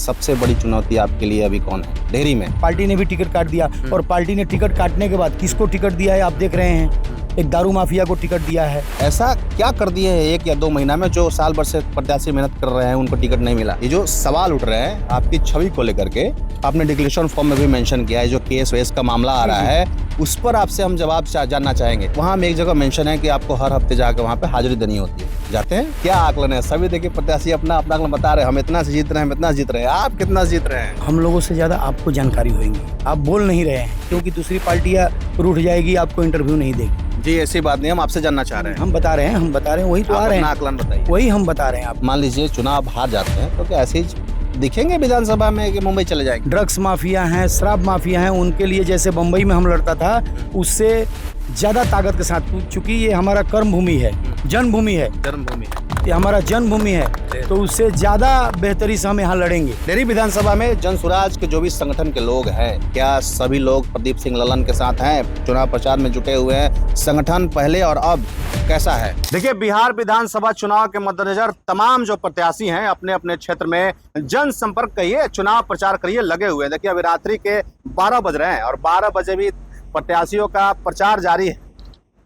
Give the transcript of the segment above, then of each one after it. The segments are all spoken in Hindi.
सबसे बड़ी चुनौती आपके लिए अभी कौन है डेहरी में? पार्टी ने भी टिकट काट दिया और पार्टी ने टिकट काटने के बाद किसको टिकट दिया है आप देख रहे हैं, एक दारू माफिया को टिकट दिया है। ऐसा क्या कर दिए है 1 या 2 महीना में जो साल भर से प्रत्याशी मेहनत कर रहे हैं उनको टिकट नहीं मिला? ये जो सवाल उठ रहे हैं आपकी छवि को लेकर के, आपने डिक्लेरेशन फॉर्म में भी मेंशन किया है, जो केस वेस का मामला आ रहा है उस पर आपसे हम जवाब जानना चाहेंगे। वहाँ में एक जगह मेंशन है कि आपको हर हफ्ते जाकर वहाँ पे हाजिरी देनी होती है, जाते हैं? क्या आकलन है? सभी देखिए प्रत्याशी अपना अपना आकलन बता रहे हैं, हम इतना से जीत रहे हैं, हम इतना जीत रहे हैं, आप कितना जीत रहे हैं? हम लोगों से ज्यादा आपको जानकारी होगी, आप बोल नहीं रहे हैं क्योंकि दूसरी पार्टियां रूठ जाएगी, आपको इंटरव्यू नहीं देगी। जी ऐसी बात नहीं, हम आपसे जानना चाह रहे हैं। हम बता रहे हैं वही तो आ रहे हैं, आकलन बताइए। वही हम बता रहे हैं। आप मान लीजिए चुनाव हार जाते हैं तो क्या ऐसे ही दिखेंगे विधानसभा में कि मुंबई चले जाएंगे? ड्रग्स माफिया हैं, शराब माफिया हैं, उनके लिए जैसे बम्बई में हम लड़ता था उससे ज्यादा ताकत के साथ, चूंकि ये हमारा कर्म भूमि है, जन्मभूमि है, जन्मभूमि, ये हमारा जन्मभूमि है, तो उससे ज्यादा बेहतरी से हम यहाँ लड़ेंगे। डेहरी विधानसभा में जनसुराज के जो भी संगठन के लोग हैं, क्या सभी लोग प्रदीप सिंह लल्लन के साथ हैं? चुनाव प्रचार में जुटे हुए हैं। संगठन पहले और अब कैसा है? देखिए बिहार विधानसभा चुनाव के मद्देनजर तमाम जो प्रत्याशी हैं अपने अपने क्षेत्र में जनसंपर्क करिए, चुनाव प्रचार करिए, लगे हुए हैं। देखिए अभी रात्रि के 12 बज रहे हैं और 12 बजे भी प्रत्याशियों का प्रचार जारी है।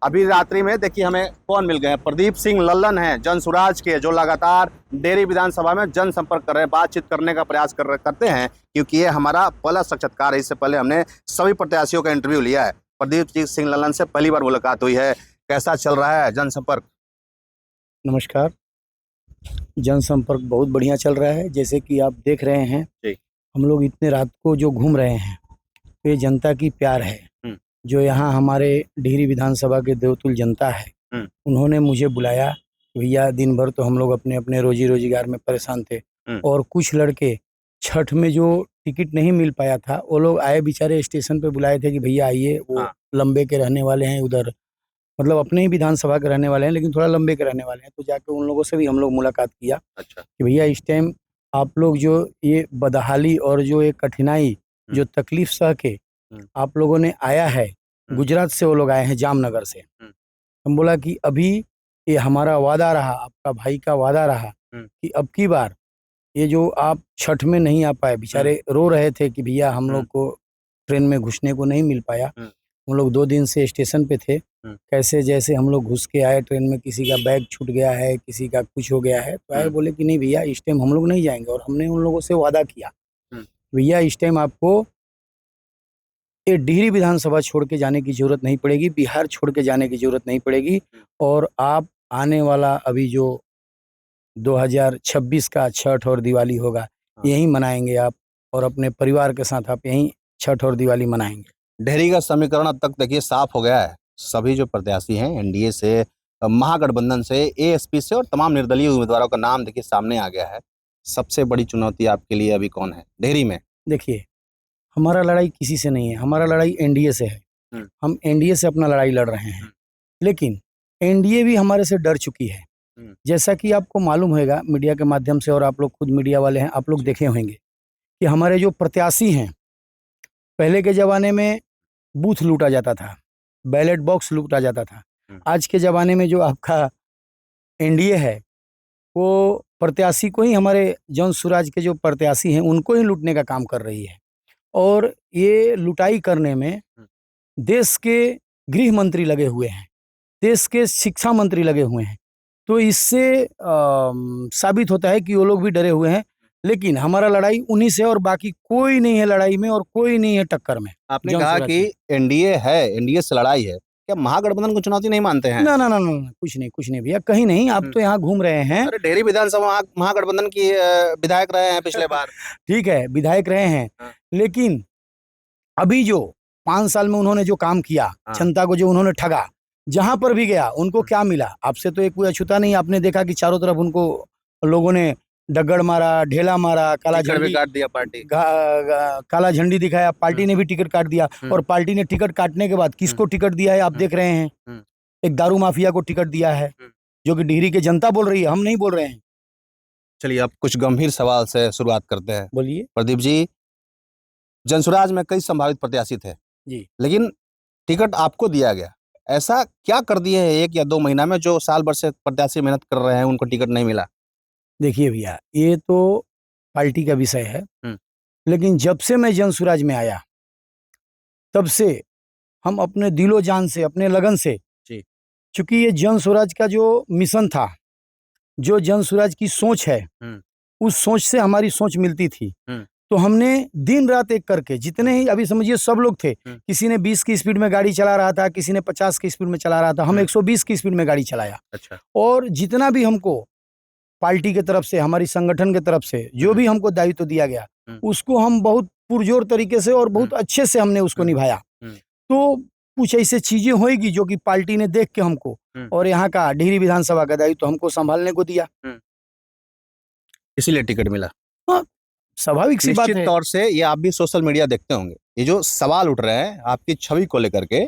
अभी रात्रि में देखिए हमें कौन मिल गए हैं, प्रदीप सिंह लल्लन हैं जनसुराज के, जो लगातार डेहरी विधानसभा में जनसंपर्क कर रहे हैं, बातचीत करने का प्रयास करते हैं, क्योंकि ये हमारा पहला साक्षात्कार है। इससे पहले हमने सभी प्रत्याशियों का इंटरव्यू लिया है। प्रदीप सिंह लल्लन से पहली बार मुलाकात हुई है। कैसा चल रहा है जनसंपर्क? नमस्कार। जनसंपर्क बहुत बढ़िया चल रहा है। जैसे कि आप देख रहे हैं जी। हम लोग इतने रात को जो घूम रहे हैं, ये जनता की प्यार है। जो यहाँ हमारे डेहरी विधानसभा के देवतुल जनता है, उन्होंने मुझे बुलाया। भैया दिन भर तो हम लोग अपने अपने रोजी रोजगार में परेशान थे और कुछ लड़के छठ में जो टिकट नहीं मिल पाया था, वो लोग आए, बेचारे स्टेशन पे बुलाए थे कि भैया आइए। वो लंबे के रहने वाले हैं, उधर मतलब अपने ही विधानसभा के रहने वाले हैं, लेकिन थोड़ा लंबे के रहने वाले हैं। तो जाके उन लोगों से भी हम लोग मुलाकात किया। अच्छा। कि भैया इस टाइम आप लोग जो ये बदहाली और जो ये कठिनाई, जो तकलीफ सह के आप लोगों ने आया है, गुजरात से वो लोग आए हैं, जामनगर से। हम बोला कि अभी ये हमारा वादा रहा, आपका भाई का वादा रहा कि अब की बार ये जो आप छठ में नहीं आ पाए, बेचारे रो रहे थे कि भैया हम लोग को ट्रेन में घुसने को नहीं मिल पाया। हम लोग 2 दिन से स्टेशन पे थे, कैसे जैसे हम लोग घुस के आए ट्रेन में, किसी का बैग छूट गया है, किसी का कुछ हो गया है। तो आए बोले कि नहीं भैया इस टाइम हम लोग नहीं जाएंगे। और हमने उन लोगों से वादा किया भैया इस टाइम आपको ये डेहरी विधानसभा छोड़ के जाने की जरूरत नहीं पड़ेगी, बिहार छोड़ के जाने की जरूरत नहीं पड़ेगी। और आप आने वाला अभी जो 2026 का छठ और दिवाली होगा, यहीं मनाएंगे आप, और अपने परिवार के साथ आप यहीं छठ और दिवाली मनाएंगे। डेहरी का समीकरण अब तक देखिए साफ हो गया है। सभी जो प्रत्याशी हैं एनडीए से, महागठबंधन से, एएसपी से और तमाम निर्दलीय उम्मीदवारों का नाम देखिए सामने आ गया है। सबसे बड़ी चुनौती आपके लिए अभी कौन है डेहरी में? देखिए हमारा लड़ाई किसी से नहीं है, हमारा लड़ाई एनडीए से है। हम एनडीए से अपना लड़ाई लड़ रहे हैं, लेकिन एनडीए भी हमारे से डर चुकी है। जैसा कि आपको मालूम होगा मीडिया के माध्यम से, और आप लोग खुद मीडिया वाले हैं, आप लोग देखे होंगे कि हमारे जो प्रत्याशी हैं, पहले के ज़माने में बूथ लूटा जाता था, बैलेट बॉक्स लूटा जाता था। आज के ज़माने में जो आपका एनडीए है, वो प्रत्याशी को ही, हमारे जनसुराज के जो प्रत्याशी हैं उनको ही लूटने का काम कर रही है। और ये लुटाई करने में देश के गृह मंत्री लगे हुए हैं, देश के शिक्षा मंत्री लगे हुए हैं। तो इससे साबित होता है कि वो लोग भी डरे हुए हैं। लेकिन हमारा लड़ाई उन्हीं से, और बाकी कोई नहीं है लड़ाई में और कोई नहीं है टक्कर में। आपने कहा कि एनडीए है, एनडीए से लड़ाई है, क्या महागठबंधन को चुनौती नहीं मानते हैं? ना ना ना ना, कुछ नहीं भैया, कहीं नहीं। आप तो यहाँ घूम रहे हैं। अरे डेहरी विधानसभा महागठबंधन की विधायक रहे हैं पिछले बार। ठीक है, विधायक रहे हैं, लेकिन अभी जो 5 साल में उन्होंने जो काम किया, जनता को जो उन्होंने ठगा, जहां पर भी गया उनको क्या मिला? आपसे तो एक कोई अछूता नहीं। आपने देखा कि चारों तरफ उनको लोगों ने डग्गड़ मारा, ढेला मारा, काला झंडी काट दिया, पार्टी काला झंडी दिखाया, पार्टी ने भी टिकट काट दिया। और पार्टी ने टिकट काटने के बाद किसको टिकट दिया है आप देख रहे हैं, एक दारू माफिया को टिकट दिया है, जो कि डेहरी की जनता बोल रही है, हम नहीं बोल रहे हैं। चलिए अब कुछ गंभीर सवाल से शुरुआत करते हैं। बोलिए। प्रदीप जी, जनसुराज में कई संभावित प्रत्याशी थे जी, लेकिन टिकट आपको दिया गया। ऐसा क्या कर दिए है 1 या 2 महीना में जो साल भर से प्रत्याशी मेहनत कर रहे हैं उनको टिकट नहीं मिला? देखिए भैया, ये तो पार्टी का विषय है, लेकिन जब से मैं जन स्वराज में आया तब से हम अपने दिलो जान से, अपने लगन से, चूंकि ये जन स्वराज का जो मिशन था, जो जन स्वराज की सोच है, उस सोच से हमारी सोच मिलती थी। तो हमने दिन रात एक करके, जितने ही अभी समझिए सब लोग थे, किसी ने 20 की स्पीड में गाड़ी चला रहा था, किसी ने 50 की स्पीड में चला रहा था, हम 120 की स्पीड में गाड़ी चलाया। अच्छा। और जितना भी हमको पार्टी की तरफ से, हमारी संगठन की तरफ से जो भी हमको दायित्व दिया गया, उसको हम बहुत पुरजोर तरीके से और बहुत अच्छे से हमने उसको निभाया। तो कुछ ऐसे चीजें होएगी जो कि पार्टी ने देख के हमको और यहाँ का डिहरी विधानसभा का दायित्व हमको संभालने को दिया, इसीलिए टिकट मिला। हाँ, स्वाभाविक सी बात है। निश्चित तौर से ये आप भी सोशल मीडिया देखते होंगे, ये जो सवाल उठ रहे हैं आपकी छवि को लेकर के,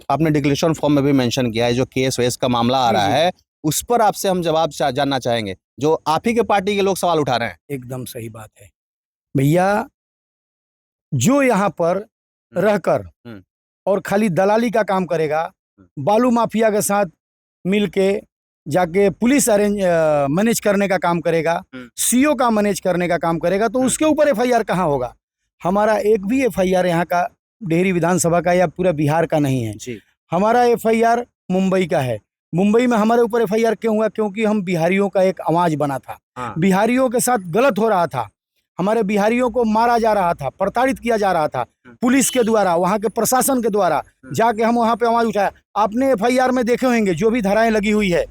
आपने डिक्लेरेशन फॉर्म में भी मेंशन किया है, जो केस वेस का मामला आ रहा है, उस पर आपसे हम जवाब जानना चाहेंगे, जो आप ही के पार्टी के लोग सवाल उठा रहे हैं। एकदम सही बात है भैया, जो यहाँ पर रहकर और खाली दलाली का काम करेगा, बालू माफिया के साथ मिलके जाके पुलिस मैनेज करने का काम करेगा, सीओ का मैनेज करने का काम करेगा, तो उसके ऊपर एफआईआर कहाँ होगा? हमारा एक भी एफआईआर यहाँ का डिहरी विधानसभा का या पूरा बिहार का नहीं है जी। हमारा एफआईआर मुंबई का है। मुंबई में हमारे ऊपर एफआईआर क्यों हुआ? क्योंकि हम बिहारियों का एक आवाज बना था। बिहारियों के साथ गलत हो रहा था, हमारे बिहारियों को मारा जा रहा था, प्रताड़ित किया जा रहा था पुलिस के द्वारा, वहाँ के प्रशासन के द्वारा। जाके हम वहाँ पे आवाज उठाया। आपने एफआईआर में देखे होंगे जो भी धाराएं लगी हुई है,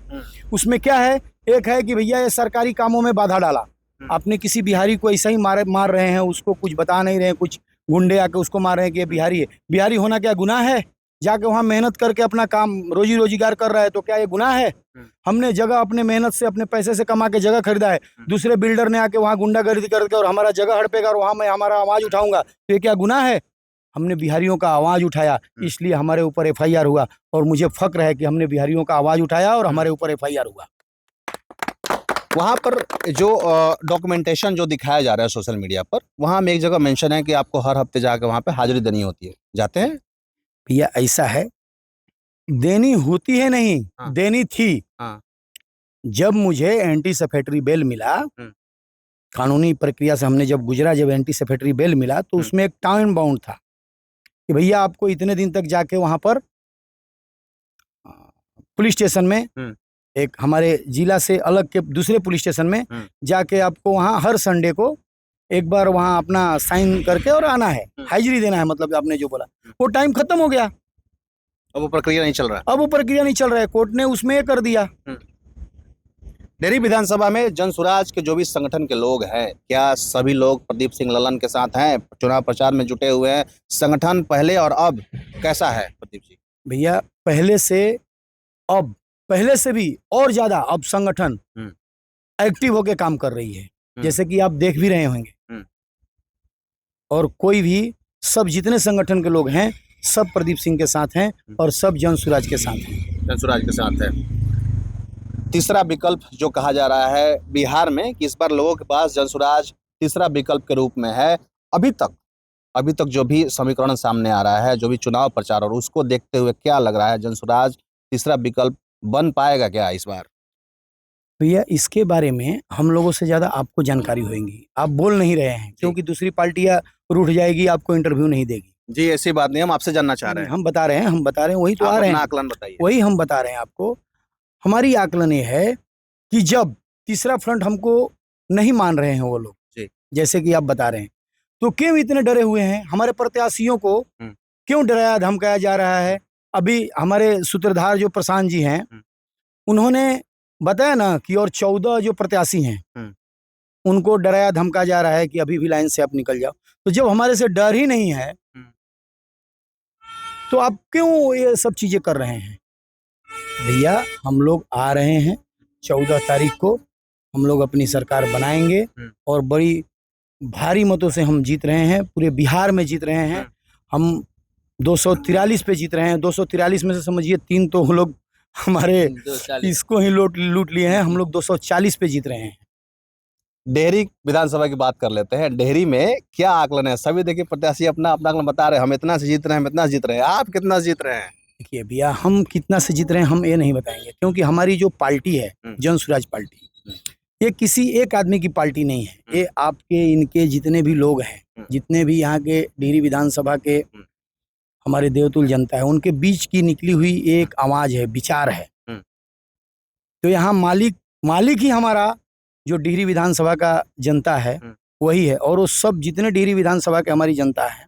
उसमें क्या है? एक है कि भैया ये सरकारी कामों में बाधा डाला। आपने किसी बिहारी को ऐसा ही मार रहे हैं, उसको कुछ बता नहीं रहे हैं, कुछ गुंडे आके उसको मार रहे हैं कि ये बिहारी है। बिहारी होना क्या गुनाह है? जाके वहाँ मेहनत करके अपना काम रोजी रोजगार कर रहा है, तो क्या ये गुनाह है? हमने जगह अपने मेहनत से, अपने पैसे से कमा के जगह खरीदा है, दूसरे बिल्डर ने आके वहाँ गुंडागर्दी करके और हमारा जगह हड़पेगा और वहाँ मैं हमारा आवाज उठाऊंगा, तो ये क्या गुनाह है? हमने बिहारियों का आवाज उठाया, इसलिए हमारे ऊपर एफआईआर हुआ। और मुझे फक्र है कि हमने बिहारियों का आवाज उठाया और हमारे ऊपर एफआईआर हुआ। वहाँ पर जो डॉक्यूमेंटेशन जो दिखाया जा रहा है सोशल मीडिया पर, वहाँ में एक जगह मेंशन है कि आपको हर हफ्ते जाकर वहाँ पे हाजिरी देनी होती है, जाते हैं? भैया ऐसा है, देनी होती है नहीं, देनी थी। जब मुझे एंटी सेफेटरी बेल मिला, कानूनी प्रक्रिया से हमने जब गुजरा, जब एंटी सेफेटरी बेल मिला, तो उसमें एक टाइम बाउंड था कि भैया आपको इतने दिन तक जाके वहां पर पुलिस स्टेशन में, एक हमारे जिला से अलग के दूसरे पुलिस स्टेशन में जाके आपको वहां हर संडे को एक बार वहां अपना साइन करके और आना है, हाजिरी देना है। मतलब आपने जो बोला वो टाइम खत्म हो गया, अब वो प्रक्रिया नहीं चल रहा। अब वो प्रक्रिया नहीं चल रहा है, कोर्ट ने उसमें कर दिया। डिहरी विधानसभा में जन स्वराज के जो भी संगठन के लोग हैं, क्या सभी लोग प्रदीप सिंह ललन के साथ हैं? चुनाव प्रचार में जुटे हुए हैं। संगठन पहले और अब कैसा है प्रदीप जी? भैया पहले से अब, पहले से भी और ज्यादा अब संगठन एक्टिव होके काम कर रही है, जैसे कि आप देख भी रहे होंगे। और कोई भी, सब जितने संगठन के लोग हैं सब प्रदीप सिंह के साथ हैं और सब जन स्वराज के साथ हैं। जन स्वराज के साथ है। तीसरा विकल्प जो कहा जा रहा है बिहार में कि इस बार लोगों के पास जन स्वराज तीसरा विकल्प के रूप में है। अभी तक जो भी समीकरण सामने आ रहा है, जो भी चुनाव प्रचार, और उसको देखते हुए क्या लग रहा है, जन स्वराज तीसरा विकल्प बन पाएगा क्या इस बार? भैया इसके बारे में हम लोगों से ज्यादा आपको जानकारी होगी। आप बोल नहीं रहे हैं क्योंकि दूसरी पार्टियां रूठ जाएगी, आपको इंटरव्यू नहीं देगी। जी ऐसी बात नहीं, हम आपसे जानना चाह रहे हैं। हम बता रहे हैं, वही तो आ रहे हैं। आकलन बताइए। वही हम बता रहे हैं आपको। हमारी आकलन ये है कि जब तीसरा फ्रंट हमको नहीं मान रहे हैं वो लोग, जैसे कि आप बता रहे हैं, तो क्यों इतने डरे हुए हैं? हमारे प्रत्याशियों को क्यों डराया धमकाया जा रहा है? अभी हमारे सूत्रधार जो प्रशांत जी हैं, उन्होंने बताया ना कि और 14 जो प्रत्याशी हैं उनको डराया धमकाया जा रहा है कि अभी भी लाइन से आप निकल जाओ। तो जब हमारे से डर ही नहीं है तो आप क्यों ये सब चीजें कर रहे हैं? भैया हम लोग आ रहे हैं 14 तारीख को, हम लोग अपनी सरकार बनाएंगे और बड़ी भारी मतों से हम जीत रहे हैं, पूरे बिहार में जीत रहे हैं। हम 243 पे जीत रहे हैं। 243 में से समझिए 3 तो हम लोग हमारे इसको ही लूट लिए हैं। हम लोग 240 पे जीत रहे हैं। डिहरी विधानसभा की बात कर लेते हैं। डिहरी में क्या आकलन है? सभी देखिए प्रत्याशी अपना आकलन बता रहे हैं, हम इतना से जीत रहे हैं, हम इतना से जीत रहे हैं। आप कितना से जीत रहे हैं? देखिए भैया, हम कितना से जीत रहे हैं हम ये नहीं बताएंगे, क्योंकि हमारी जो पार्टी है जन स्वराज पार्टी, ये किसी एक आदमी की पार्टी नहीं है, ये आपके इनके जितने भी लोग हैं, जितने भी यहाँ के डिहरी विधानसभा के हमारे देवतुल जनता है, उनके बीच की निकली हुई एक आवाज है, विचार है। तो यहाँ मालिक ही हमारा जो डिहरी विधानसभा का जनता है वही है, और वो सब जितने डिहरी विधानसभा के हमारी जनता है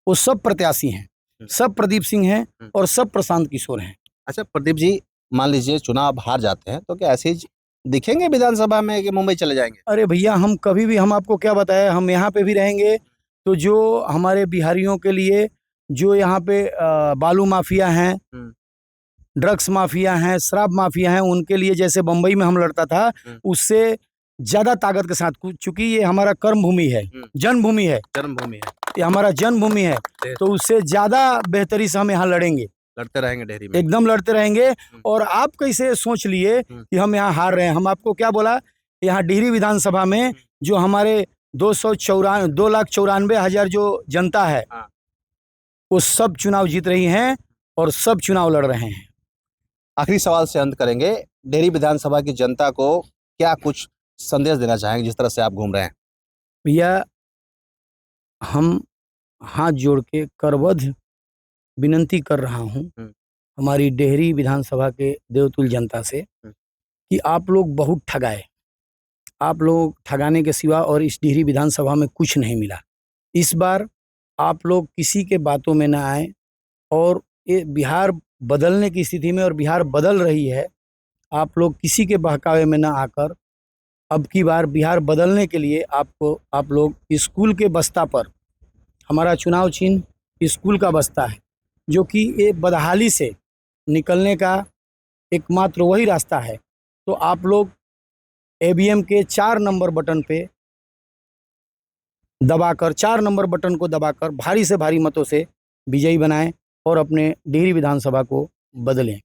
वो सब प्रत्याशी हैं, सब प्रदीप सिंह हैं और सब प्रशांत किशोर हैं। अच्छा प्रदीप जी, मान लीजिए चुनाव हार जाते हैं तो क्या ऐसे ही दिखेंगे विधानसभा में कि मुंबई चले जाएंगे? अरे भैया, हम कभी भी, हम आपको क्या बताया, हम यहाँ पे भी रहेंगे तो जो हमारे बिहारियों के लिए जो यहाँ पे बालू माफिया हैं, ड्रग्स माफिया हैं, शराब माफिया हैं, उनके लिए जैसे बम्बई में हम लड़ता था उससे ज्यादा ताकत के साथ, चूंकि ये हमारा कर्म भूमि है, जन्मभूमि है, ये हमारा जन्मभूमि है, तो उससे ज्यादा बेहतरी से हम यहाँ लड़ेंगे, लड़ते रहेंगे डेहरी में, एकदम लड़ते रहेंगे। और आप कैसे सोच लिए कि हम यहाँ हार रहे हैं? हम आपको क्या बोला, यहाँ डिहरी विधानसभा में जो हमारे 2,94,000 जो जनता है वो सब चुनाव जीत रही हैं और सब चुनाव लड़ रहे हैं। आखिरी सवाल से अंत करेंगे, डेहरी विधानसभा की जनता को क्या कुछ संदेश देना चाहेंगे जिस तरह से आप घूम रहे हैं? भैया, हम हाथ जोड़ के करबद्ध विनंती कर रहा हूँ हमारी डेहरी विधानसभा के देवतुल जनता से कि आप लोग बहुत ठगाए, आप लोग ठगाने के सिवा और इस डिहरी विधानसभा में कुछ नहीं मिला। इस बार आप लोग किसी के बातों में ना आए, और ये बिहार बदलने की स्थिति में, और बिहार बदल रही है, आप लोग किसी के बहकावे में ना आकर अब की बार बिहार बदलने के लिए आप लोग स्कूल के बस्ता पर, हमारा चुनाव चिन्ह स्कूल का बस्ता है, जो कि ये बदहाली से निकलने का एकमात्र वही रास्ता है। तो आप लोग ABM के 4 नंबर बटन पे दबाकर, 4 नंबर बटन को दबाकर भारी से भारी मतों से विजयी बनाएं और अपने डिहरी विधानसभा को बदलें।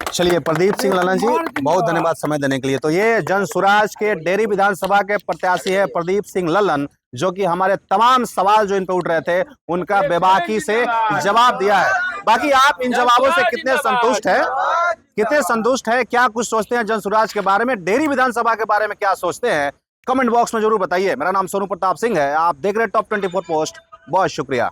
चलिए प्रदीप सिंह ललन जी, बहुत धन्यवाद समय देने के लिए। तो ये जन सुराज के डेहरी विधानसभा के प्रत्याशी है प्रदीप सिंह ललन, जो कि हमारे तमाम सवाल जो इन पे उठ रहे थे उनका बेबाकी से जवाब दिया है। बाकी आप इन जवाबों से कितने संतुष्ट है, क्या कुछ सोचते हैं जन सुराज के बारे में, डेहरी विधानसभा के बारे में क्या सोचते हैं, कमेंट बॉक्स में जरूर बताइए। मेरा नाम सोनू प्रताप सिंह है, आप देख रहे हैं टॉप 24 पोस्ट। बहुत शुक्रिया।